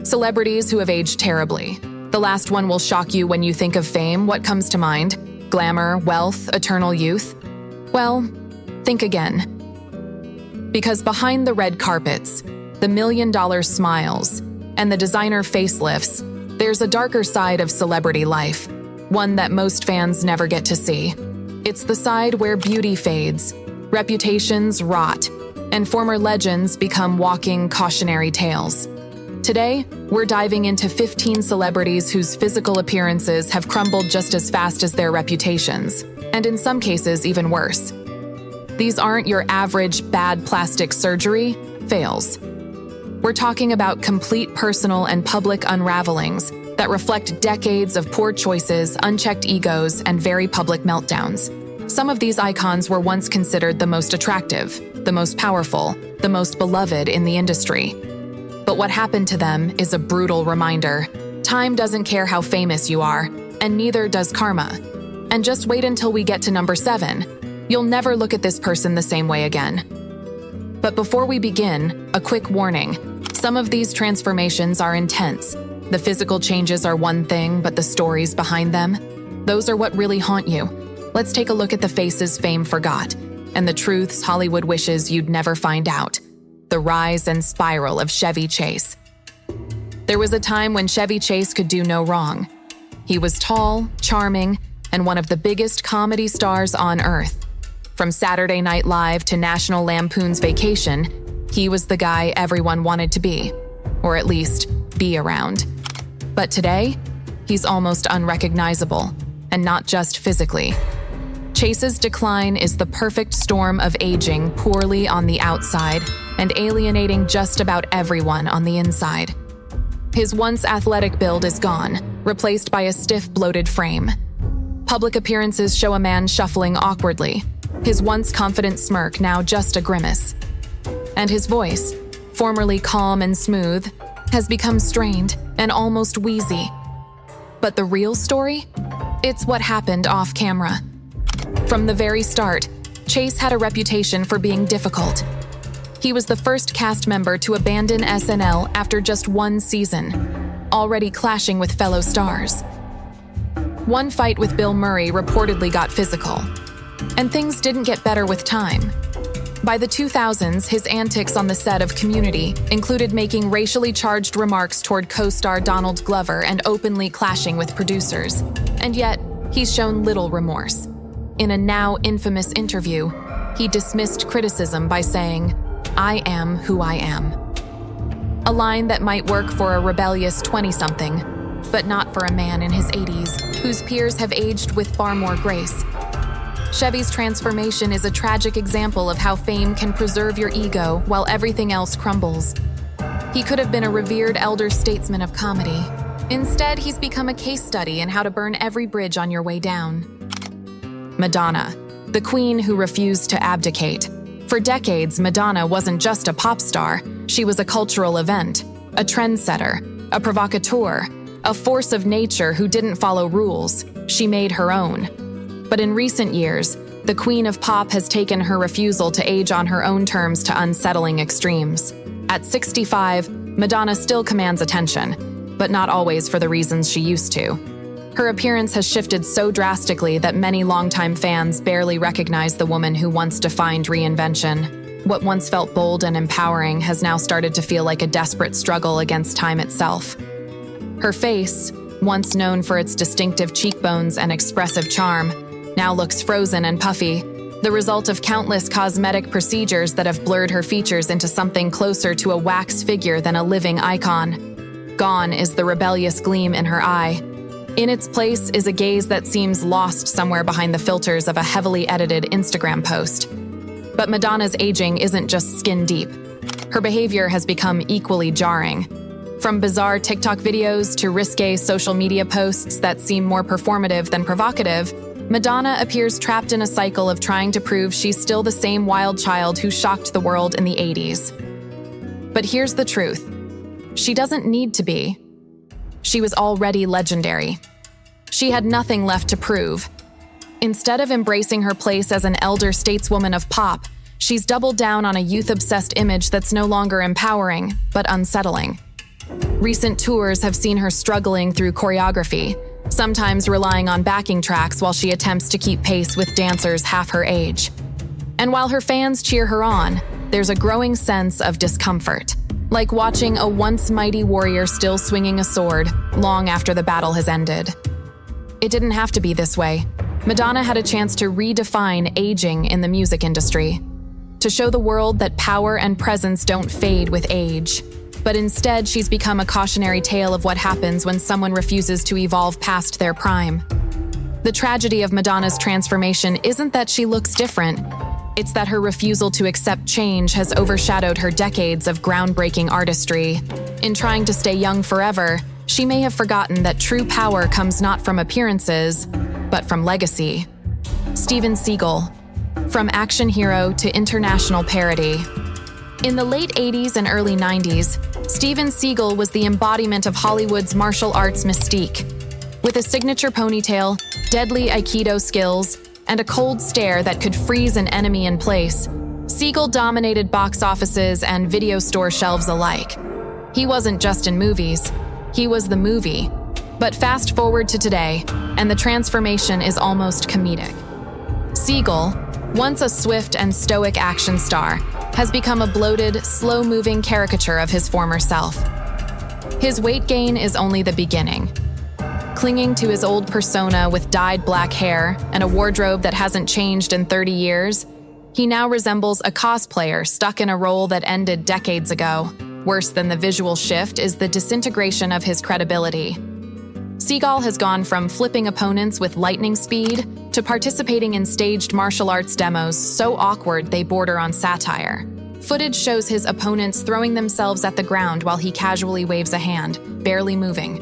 Celebrities who have aged terribly. The last one will shock you when you think of fame. What comes to mind? Glamour, wealth, eternal youth? Well, think again. Because behind the red carpets, the million-dollar smiles, and the designer facelifts, there's a darker side of celebrity life, one that most fans never get to see. It's the side where beauty fades, reputations rot, and former legends become walking cautionary tales. Today, we're diving into 15 celebrities whose physical appearances have crumbled just as fast as their reputations, and in some cases even worse. These aren't your average bad plastic surgery fails. We're talking about complete personal and public unravelings that reflect decades of poor choices, unchecked egos, and very public meltdowns. Some of these icons were once considered the most attractive, the most powerful, the most beloved in the industry. But what happened to them is a brutal reminder. Time doesn't care how famous you are, and neither does karma. And just wait until we get to number 7. You'll never look at this person the same way again. But before we begin, a quick warning. Some of these transformations are intense. The physical changes are one thing, but the stories behind them, those are what really haunt you. Let's take a look at the faces fame forgot, and the truths Hollywood wishes you'd never find out. The rise and spiral of Chevy Chase. There was a time when Chevy Chase could do no wrong. He was tall, charming, and one of the biggest comedy stars on earth. From Saturday Night Live to National Lampoon's Vacation, he was the guy everyone wanted to be, or at least be around. But today, he's almost unrecognizable, and not just physically. Chase's decline is the perfect storm of aging poorly on the outside and alienating just about everyone on the inside. His once athletic build is gone, replaced by a stiff, bloated frame. Public appearances show a man shuffling awkwardly, his once confident smirk now just a grimace. And his voice, formerly calm and smooth, has become strained and almost wheezy. But the real story? It's what happened off camera. From the very start, Chase had a reputation for being difficult. He was the first cast member to abandon SNL after just one season, already clashing with fellow stars. One fight with Bill Murray reportedly got physical, and things didn't get better with time. By the 2000s, his antics on the set of Community included making racially charged remarks toward co-star Donald Glover and openly clashing with producers. And yet, he's shown little remorse. In a now infamous interview, he dismissed criticism by saying, "I am who I am." A line that might work for a rebellious 20-something, but not for a man in his 80s, whose peers have aged with far more grace. Chevy's transformation is a tragic example of how fame can preserve your ego while everything else crumbles. He could have been a revered elder statesman of comedy. Instead, he's become a case study in how to burn every bridge on your way down. Madonna, the queen who refused to abdicate. For decades, Madonna wasn't just a pop star. She was a cultural event, a trendsetter, a provocateur, a force of nature who didn't follow rules. She made her own. But in recent years, the queen of pop has taken her refusal to age on her own terms to unsettling extremes. At 65, Madonna still commands attention, but not always for the reasons she used to. Her appearance has shifted so drastically that many longtime fans barely recognize the woman who once defined reinvention. What once felt bold and empowering has now started to feel like a desperate struggle against time itself. Her face, once known for its distinctive cheekbones and expressive charm, now looks frozen and puffy, the result of countless cosmetic procedures that have blurred her features into something closer to a wax figure than a living icon. Gone is the rebellious gleam in her eye. In its place is a gaze that seems lost somewhere behind the filters of a heavily edited Instagram post. But Madonna's aging isn't just skin deep. Her behavior has become equally jarring. From bizarre TikTok videos to risque social media posts that seem more performative than provocative, Madonna appears trapped in a cycle of trying to prove she's still the same wild child who shocked the world in the 80s. But here's the truth. She doesn't need to be. She was already legendary. She had nothing left to prove. Instead of embracing her place as an elder stateswoman of pop, she's doubled down on a youth-obsessed image that's no longer empowering, but unsettling. Recent tours have seen her struggling through choreography, sometimes relying on backing tracks while she attempts to keep pace with dancers half her age. And while her fans cheer her on, there's a growing sense of discomfort, like watching a once mighty warrior still swinging a sword long after the battle has ended. It didn't have to be this way. Madonna had a chance to redefine aging in the music industry, to show the world that power and presence don't fade with age. But instead, she's become a cautionary tale of what happens when someone refuses to evolve past their prime. The tragedy of Madonna's transformation isn't that she looks different. It's that her refusal to accept change has overshadowed her decades of groundbreaking artistry. In trying to stay young forever, she may have forgotten that true power comes not from appearances, but from legacy. Steven Seagal, from action hero to international parody. In the late 80s and early 90s, Steven Seagal was the embodiment of Hollywood's martial arts mystique. With a signature ponytail, deadly Aikido skills, and a cold stare that could freeze an enemy in place, Seagal dominated box offices and video store shelves alike. He wasn't just in movies, he was the movie. But fast forward to today, and the transformation is almost comedic. Seagal, once a swift and stoic action star, has become a bloated, slow-moving caricature of his former self. His weight gain is only the beginning. Clinging to his old persona with dyed black hair and a wardrobe that hasn't changed in 30 years, he now resembles a cosplayer stuck in a role that ended decades ago. Worse than the visual shift is the disintegration of his credibility. Seagal has gone from flipping opponents with lightning speed to participating in staged martial arts demos so awkward they border on satire. Footage shows his opponents throwing themselves at the ground while he casually waves a hand, barely moving.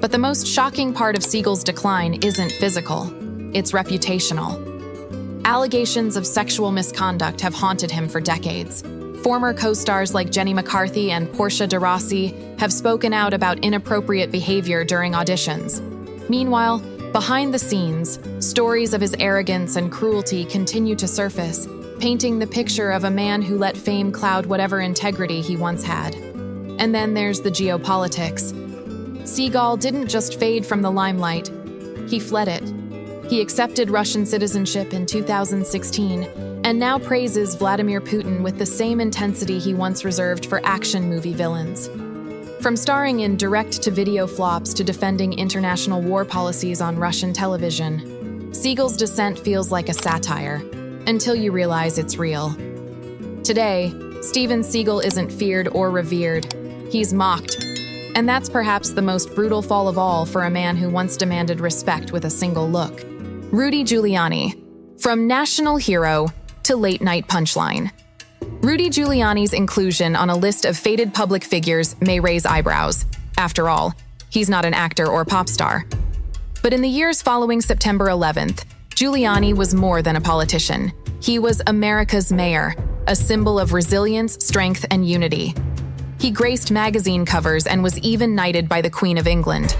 But the most shocking part of Seagal's decline isn't physical, it's reputational. Allegations of sexual misconduct have haunted him for decades. Former co-stars like Jenny McCarthy and Portia de Rossi have spoken out about inappropriate behavior during auditions. Meanwhile, behind the scenes, stories of his arrogance and cruelty continue to surface, painting the picture of a man who let fame cloud whatever integrity he once had. And then there's the geopolitics. Seagal didn't just fade from the limelight, he fled it. He accepted Russian citizenship in 2016 and now praises Vladimir Putin with the same intensity he once reserved for action movie villains. From starring in direct-to-video flops to defending international war policies on Russian television, Seagal's descent feels like a satire, until you realize it's real. Today, Steven Seagal isn't feared or revered, he's mocked. And that's perhaps the most brutal fall of all for a man who once demanded respect with a single look. Rudy Giuliani, from national hero to late-night punchline. Rudy Giuliani's inclusion on a list of fated public figures may raise eyebrows. After all, he's not an actor or pop star. But in the years following September 11th, Giuliani was more than a politician. He was America's mayor, a symbol of resilience, strength, and unity. He graced magazine covers and was even knighted by the Queen of England.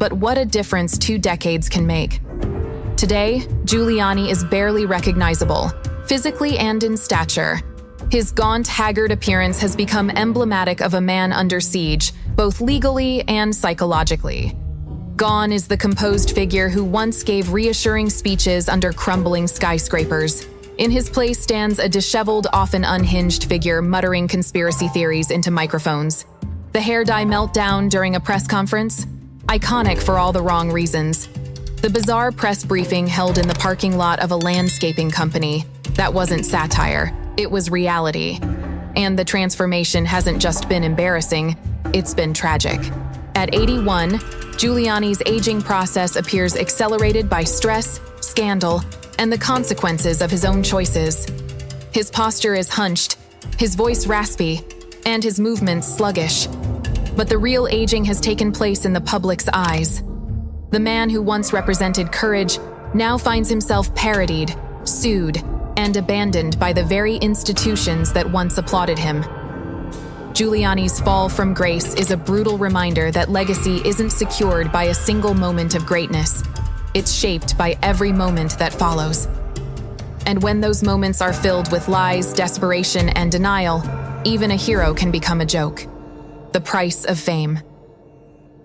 But what a difference 2 decades can make. Today, Giuliani is barely recognizable, physically and in stature. His gaunt, haggard appearance has become emblematic of a man under siege, both legally and psychologically. Gone is the composed figure who once gave reassuring speeches under crumbling skyscrapers. In his place stands a disheveled, often unhinged figure muttering conspiracy theories into microphones. The hair dye meltdown during a press conference? Iconic for all the wrong reasons. The bizarre press briefing held in the parking lot of a landscaping company. That wasn't satire, it was reality. And the transformation hasn't just been embarrassing, it's been tragic. At 81, Giuliani's aging process appears accelerated by stress, scandal, and the consequences of his own choices. His posture is hunched, his voice raspy, and his movements sluggish. But the real aging has taken place in the public's eyes. The man who once represented courage now finds himself parodied, sued, and abandoned by the very institutions that once applauded him. Giuliani's fall from grace is a brutal reminder that legacy isn't secured by a single moment of greatness. It's shaped by every moment that follows. And when those moments are filled with lies, desperation, and denial, even a hero can become a joke. The price of fame.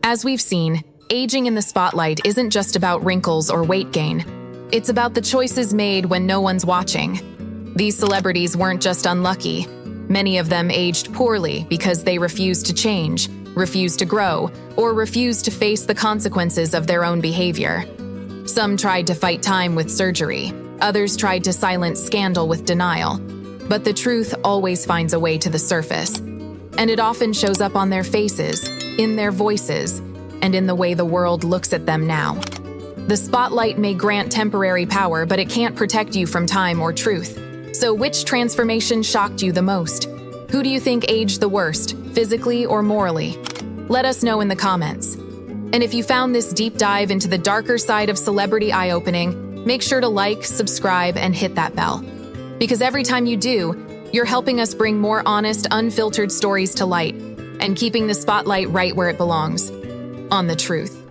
As we've seen, aging in the spotlight isn't just about wrinkles or weight gain. It's about the choices made when no one's watching. These celebrities weren't just unlucky. Many of them aged poorly because they refused to change, refused to grow, or refused to face the consequences of their own behavior. Some tried to fight time with surgery. Others tried to silence scandal with denial. But the truth always finds a way to the surface. And it often shows up on their faces, in their voices, and in the way the world looks at them now. The spotlight may grant temporary power, but it can't protect you from time or truth. So which transformation shocked you the most? Who do you think aged the worst, physically or morally? Let us know in the comments. And if you found this deep dive into the darker side of celebrity eye-opening, make sure to like, subscribe, and hit that bell. Because every time you do, you're helping us bring more honest, unfiltered stories to light and keeping the spotlight right where it belongs, on the truth.